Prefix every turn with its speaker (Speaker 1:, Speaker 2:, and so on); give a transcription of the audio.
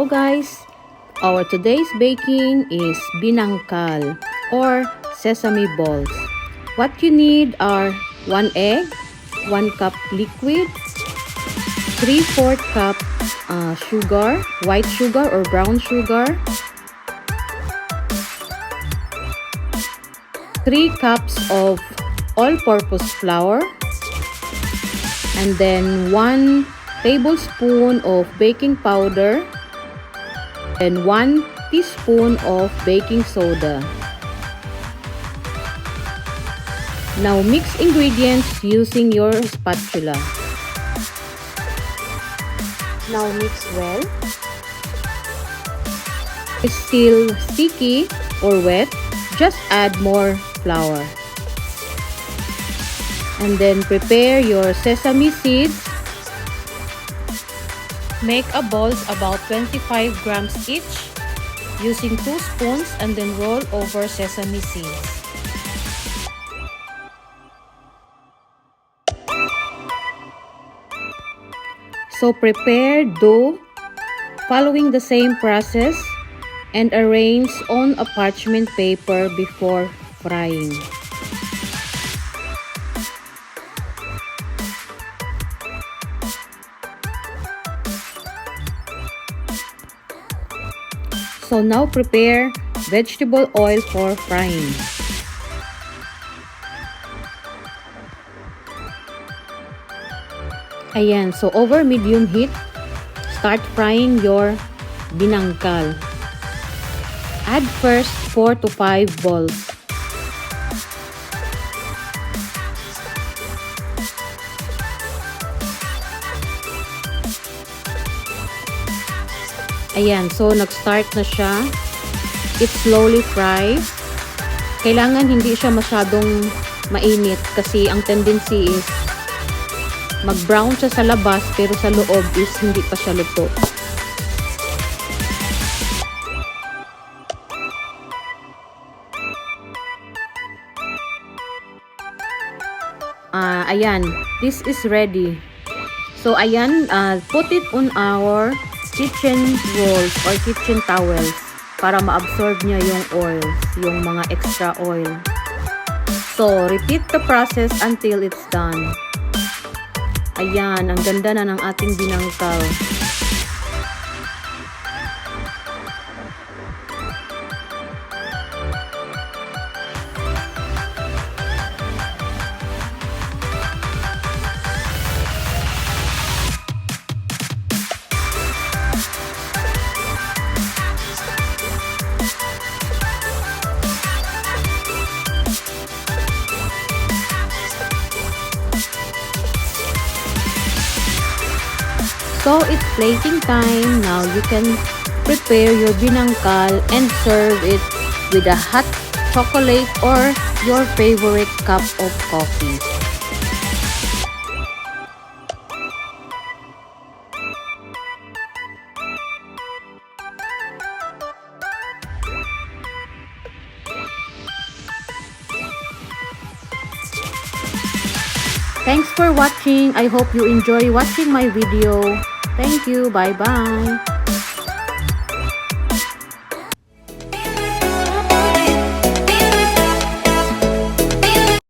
Speaker 1: Hello guys! Our today's baking is binangkal or sesame balls. What you need are 1 egg, 1 cup liquid, 3/4 cup sugar, white sugar or brown sugar, 3 cups of all-purpose flour, and then 1 tablespoon of baking powder and 1 teaspoon of baking soda. Now mix ingredients using your spatula. Now mix well. If still sticky or wet, just add more flour. And then prepare your sesame seeds. Make a balls about 25 grams each using 2 spoons and then roll over sesame seeds. So prepare dough following the same process and arrange on a parchment paper before frying. So now prepare vegetable oil for frying. Ayan, so over medium heat, start frying your binangkal. Add first 4 to 5 balls. Ayan, so nag-start na siya. It slowly fries. Kailangan hindi siya masyadong mainit kasi ang tendency is mag-brown siya sa labas pero sa loob is hindi pa siya luto. Ayan, this is ready. So ayan, put it on our kitchen rolls or kitchen towels para ma-absorb niya yung oils, yung mga extra oil. So, repeat the process until it's done. Ayan, ang ganda na ng ating binangkal. So it's plating time. Now you can prepare your binangkal and serve it with a hot chocolate or your favorite cup of coffee. Thanks for watching. I hope you enjoy watching my video. Thank you. Bye-bye.